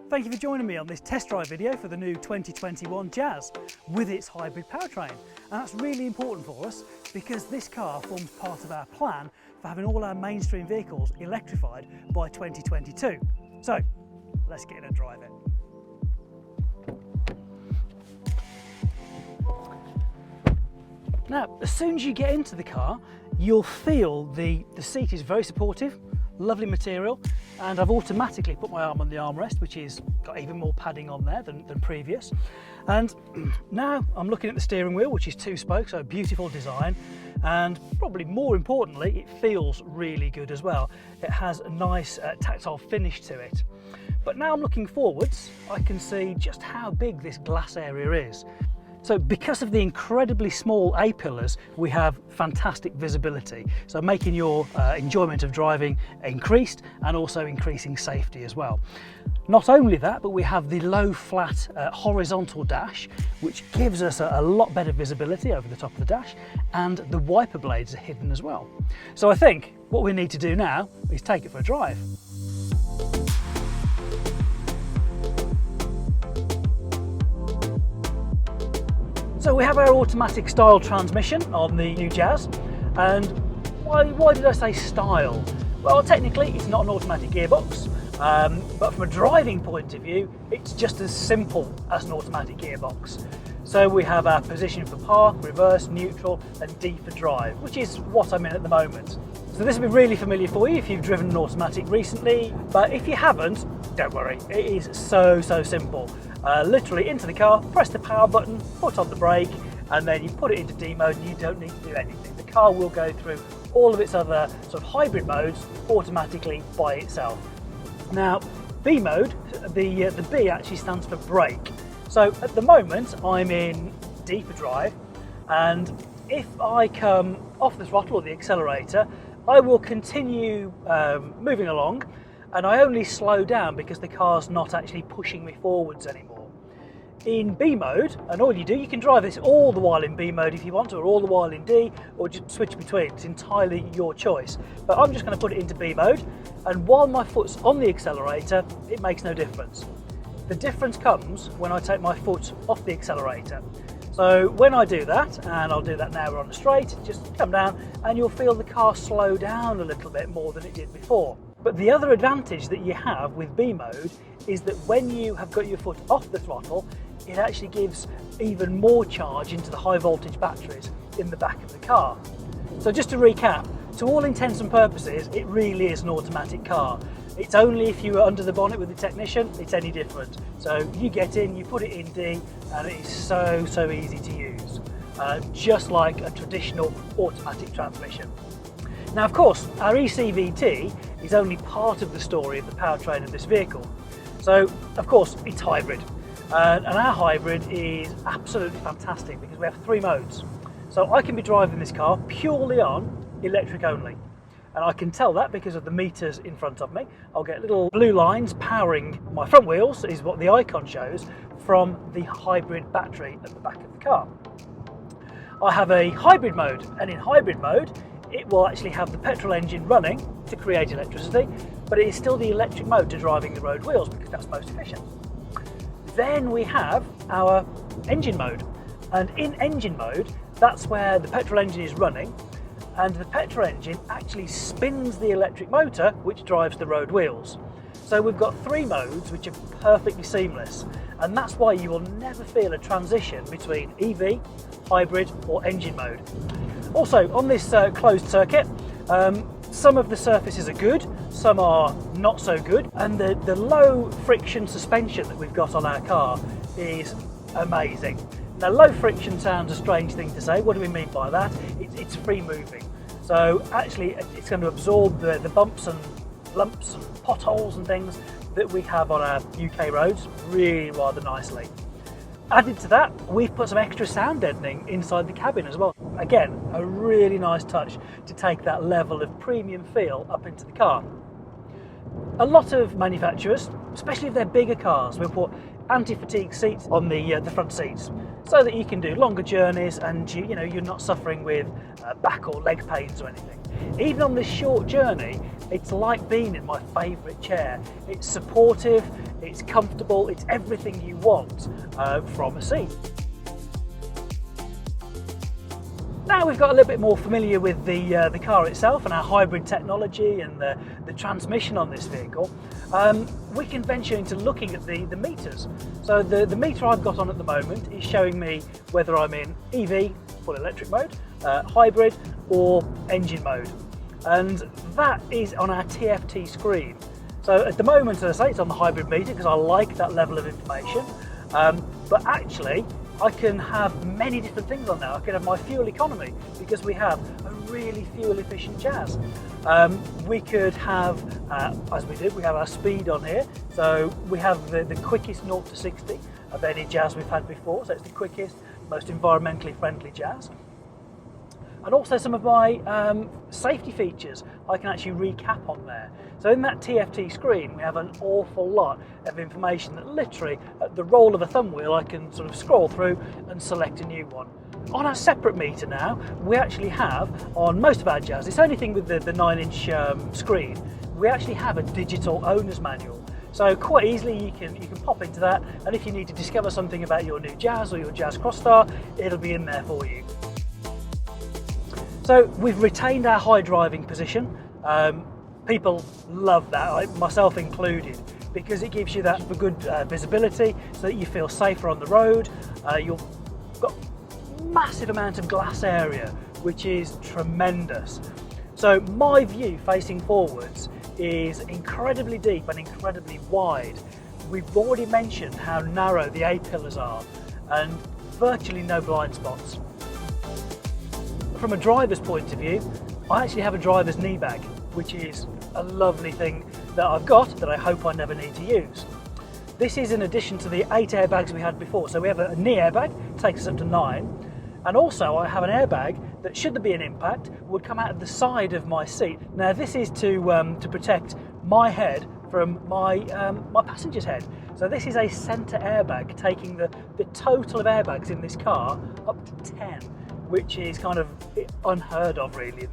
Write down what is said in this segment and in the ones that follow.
Thank you for joining me on this test drive video for the new 2021 Jazz with its hybrid powertrain. And that's really important for us because this car forms part of our plan for having all our mainstream vehicles electrified by 2022. So let's get in and drive it. Now, as soon as you get into the car, you'll feel the seat is very supportive, lovely material, and I've automatically put my arm on the armrest, which is got even more padding on there than previous. And now I'm looking at the steering wheel, which is 2-spoke, so a beautiful design, and probably more importantly, it feels really good as well. It has a nice tactile finish to it. But now I'm looking forwards, I can see just how big this glass area is. So because of the incredibly small A-pillars, we have fantastic visibility. So making your enjoyment of driving increased and also increasing safety as well. Not only that, but we have the low flat horizontal dash, which gives us a lot better visibility over the top of the dash, and the wiper blades are hidden as well. So I think what we need to do now is take it for a drive. So we have our automatic style transmission on the new Jazz, and why did I say style? Well, technically it's not an automatic gearbox, but from a driving point of view, it's just as simple as an automatic gearbox. So we have our position for park, reverse, neutral, and D for drive, which is what I'm in at the moment. So this will be really familiar for you if you've driven an automatic recently, but if you haven't, don't worry, it is so simple. Literally into the car, press the power button, put on the brake, and then you put it into D mode and you don't need to do anything. The car will go through all of its other sort of hybrid modes automatically by itself. Now, B mode, the B actually stands for brake. So at the moment, I'm in D for drive, and if I come off the throttle or the accelerator, I will continue moving along, and I only slow down because the car's not actually pushing me forwards anymore. In B mode, and all you do, you can drive this all the while in B mode if you want to, or all the while in D, or just switch between. It's entirely your choice. But I'm just going to put it into B mode, and while my foot's on the accelerator, it makes no difference. The difference comes when I take my foot off the accelerator. So when I do that, and I'll do that now we're on the straight, just come down and you'll feel the car slow down a little bit more than it did before. But the other advantage that you have with B mode is that when you have got your foot off the throttle, it actually gives even more charge into the high voltage batteries in the back of the car. So just to recap, to all intents and purposes, it really is an automatic car. It's only if you are under the bonnet with the technician, it's any different. So you get in, you put it in D, and it is so easy to use. Just like a traditional automatic transmission. Now, of course, our ECVT is only part of the story of the powertrain of this vehicle. So, of course, it's hybrid. And our hybrid is absolutely fantastic because we have 3 modes. So I can be driving this car purely on electric only. And I can tell that because of the meters in front of me. I'll get little blue lines powering my front wheels, is what the icon shows, from the hybrid battery at the back of the car. I have a hybrid mode, and in hybrid mode, it will actually have the petrol engine running to create electricity, but it is still the electric mode to driving the road wheels because that's most efficient. Then we have our engine mode, and in engine mode, that's where the petrol engine is running, and the petrol engine actually spins the electric motor which drives the road wheels. So we've got 3 modes which are perfectly seamless, and that's why you will never feel a transition between EV, hybrid or engine mode. Also, on this closed circuit, some of the surfaces are good, some are not so good, and the low friction suspension that we've got on our car is amazing. Now, low friction sounds a strange thing to say. What do we mean by that? It's free moving. So actually it's going to absorb the bumps and lumps and potholes and things that we have on our UK roads really rather nicely. Added to that, we've put some extra sound deadening inside the cabin as well. Again, a really nice touch to take that level of premium feel up into the car. A lot of manufacturers, especially if they're bigger cars, will put anti-fatigue seats on the front seats. so that you can do longer journeys and you're not suffering with back or leg pains or anything. Even on this short journey, it's like being in my favourite chair. It's supportive, it's comfortable, it's everything you want from a seat. Now we've got a little bit more familiar with the car itself and our hybrid technology and the transmission on this vehicle, we can venture into looking at the meters. So the meter I've got on at the moment is showing me whether I'm in EV, full electric mode, hybrid or engine mode. And that is on our TFT screen. So at the moment, as I say, it's on the hybrid meter because I like that level of information. But actually, I can have many different things on there. I can have my fuel economy because we have a really fuel efficient Jazz. We could have, as we did, we have our speed on here. So we have the quickest 0 to 60 of any Jazz we've had before. So it's the quickest, most environmentally friendly Jazz. And also some of my safety features I can actually recap on there. So in that TFT screen we have an awful lot of information that literally at the roll of a thumb wheel I can sort of scroll through and select a new one. On our separate meter now, we actually have, on most of our Jazz, it's the only thing with the 9-inch screen, we actually have a digital owner's manual. So quite easily you can pop into that, and if you need to discover something about your new Jazz or your Jazz Crossstar, it'll be in there for you. So we've retained our high driving position. People love that, myself included, because it gives you that for good visibility so that you feel safer on the road. You've got massive amount of glass area, which is tremendous. So my view facing forwards is incredibly deep and incredibly wide. We've already mentioned how narrow the A-pillars are and virtually no blind spots. From a driver's point of view, I actually have a driver's knee bag, which is a lovely thing that I've got that I hope I never need to use. This is in addition to the 8 airbags we had before. So we have a knee airbag, takes us up to 9. And also I have an airbag that, should there be an impact, would come out of the side of my seat. Now this is to protect my head from my passenger's head. So this is a centre airbag, taking the total of airbags in this car up to 10, which is kind of unheard of really in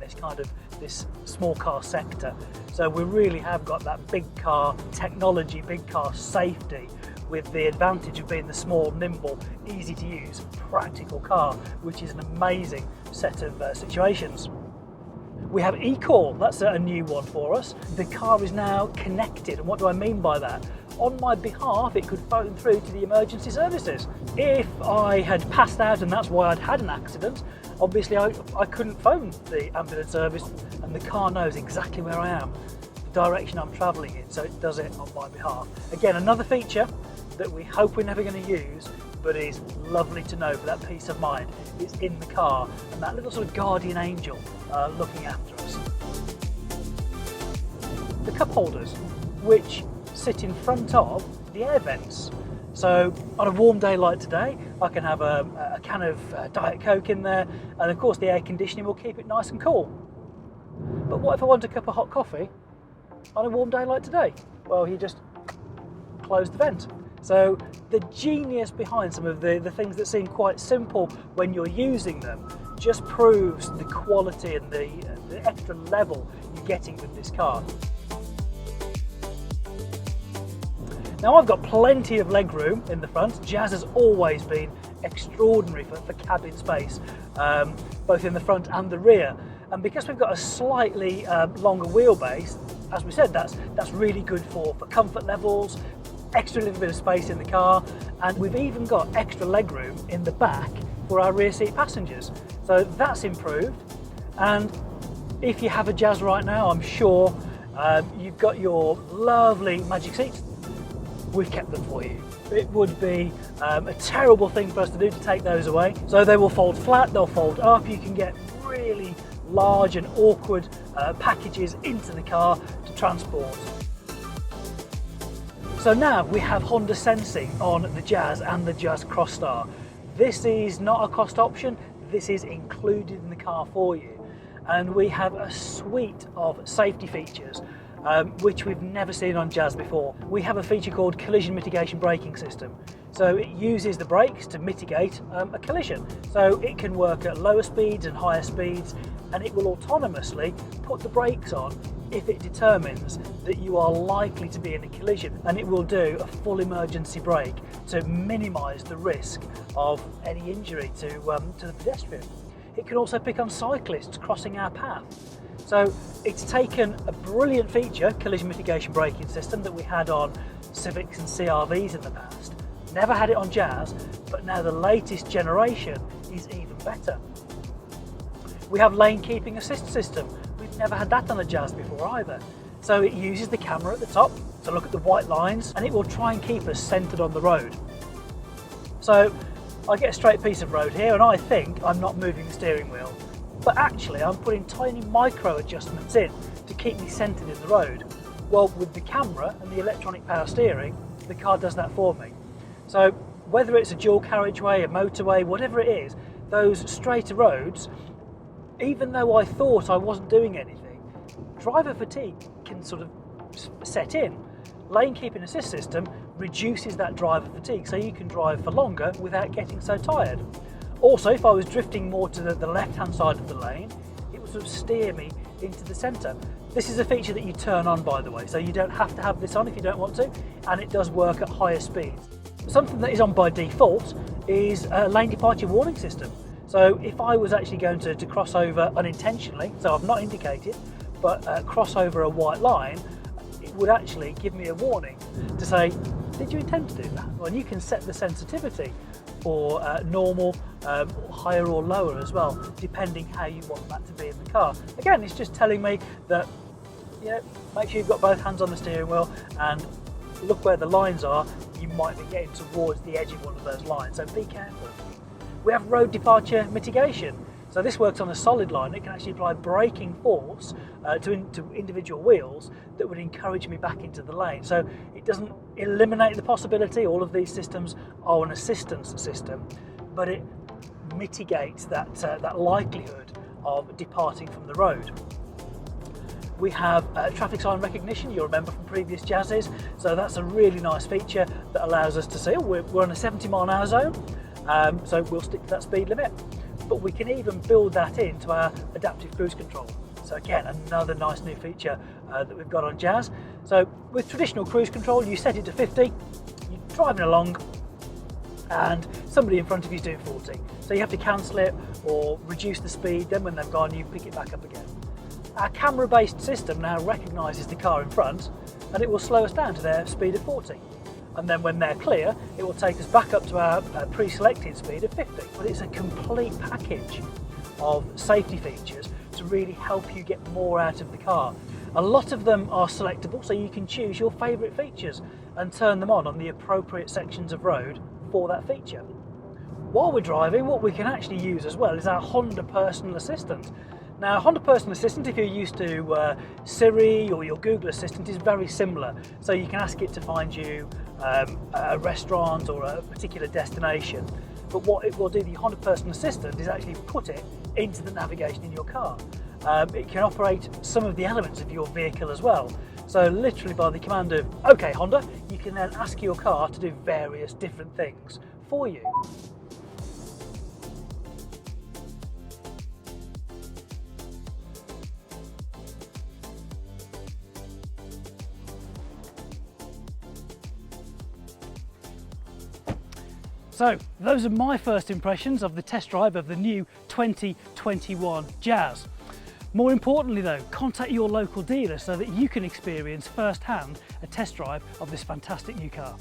this small car sector. So we really have got that big car technology, big car safety, with the advantage of being the small, nimble, easy to use, practical car, which is an amazing set of situations. We have eCall, that's a new one for us. The car is now connected, and what do I mean by that? On my behalf, it could phone through to the emergency services. If I had passed out and that's why I'd had an accident, obviously I couldn't phone the ambulance service, and the car knows exactly where I am, the direction I'm travelling in, so it does it on my behalf. Again, another feature that we hope we're never going to use, but is lovely to know for that peace of mind. It's in the car, and that little sort of guardian angel looking after us. The cup holders, which sit in front of the air vents. So on a warm day like today, I can have a can of Diet Coke in there, and of course the air conditioning will keep it nice and cool. But what if I want a cup of hot coffee on a warm day like today? Well, you just close the vent. So the genius behind some of the things that seem quite simple when you're using them just proves the quality and the extra level you're getting with this car. Now I've got plenty of leg room in the front. Jazz has always been extraordinary for cabin space, both in the front and the rear. And because we've got a slightly longer wheelbase, as we said, that's really good for comfort levels, extra little bit of space in the car, and we've even got extra leg room in the back for our rear seat passengers. So that's improved. And if you have a Jazz right now, I'm sure you've got your lovely magic seats. We've kept them for you. It would be a terrible thing for us to do to take those away. So they will fold flat, they'll fold up. You can get really large and awkward packages into the car to transport. So now we have Honda sensing on the Jazz and the Jazz Crossstar. This is not a cost option, this is included in the car for you. And we have a suite of safety features. which we've never seen on Jazz before. We have a feature called collision mitigation braking system. So it uses the brakes to mitigate a collision. So it can work at lower speeds and higher speeds, and it will autonomously put the brakes on if it determines that you are likely to be in a collision, and it will do a full emergency brake to minimise the risk of any injury to the pedestrian. It can also pick on cyclists crossing our path. So it's taken a brilliant feature, collision mitigation braking system, that we had on Civics and CRVs in the past. Never had it on Jazz, but now the latest generation is even better. We have lane keeping assist system. We've never had that on a Jazz before either. So it uses the camera at the top to look at the white lines, and it will try and keep us centered on the road. So I get a straight piece of road here and I think I'm not moving the steering wheel, but actually I'm putting tiny micro adjustments in to keep me centered in the road. Well, with the camera and the electronic power steering, the car does that for me. So whether it's a dual carriageway, a motorway, whatever it is, those straighter roads, even though I thought I wasn't doing anything, driver fatigue can sort of set in. Lane keeping assist system reduces that driver fatigue, so you can drive for longer without getting so tired. Also, if I was drifting more to the left-hand side of the lane, it would sort of steer me into the centre. This is a feature that you turn on, by the way, so you don't have to have this on if you don't want to, and it does work at higher speeds. Something that is on by default is a lane departure warning system. So if I was actually going to cross over unintentionally, so I've not indicated, but cross over a white line, it would actually give me a warning to say, did you intend to do that? Well, and you can set the sensitivity for normal, higher or lower as well, depending how you want that to be in the car. Again, it's just telling me that, make sure you've got both hands on the steering wheel and look where the lines are. You might be getting towards the edge of one of those lines, so be careful. We have road departure mitigation. So this works on a solid line. It can actually apply braking force to individual wheels that would encourage me back into the lane. So it doesn't eliminate the possibility. All of these systems are an assistance system, but it mitigates that likelihood of departing from the road. We have traffic sign recognition, you'll remember from previous Jazzes. So that's a really nice feature that allows us to see, we're on a 70-mile-an-hour zone, so we'll stick to that speed limit. But we can even build that into our adaptive cruise control. So again, another nice new feature that we've got on Jazz. So with traditional cruise control, you set it to 50, you're driving along, and somebody in front of you is doing 40. So you have to cancel it or reduce the speed, then when they've gone, you pick it back up again. Our camera-based system now recognises the car in front, and it will slow us down to their speed of 40. And then when they're clear, it will take us back up to our pre-selected speed of 50. But it's a complete package of safety features to really help you get more out of the car. A lot of them are selectable, so you can choose your favourite features and turn them on the appropriate sections of road for that feature. While we're driving, what we can actually use as well is our Honda Personal Assistant. Now, Honda Personal Assistant, if you're used to Siri or your Google Assistant, is very similar. So you can ask it to find you a restaurant or a particular destination. But what it will do, the Honda Personal Assistant, is actually put it into the navigation in your car. It can operate some of the elements of your vehicle as well. So literally by the command of, OK Honda, you can then ask your car to do various different things for you. So those are my first impressions of the test drive of the new 2021 Jazz. More importantly though, contact your local dealer so that you can experience firsthand a test drive of this fantastic new car.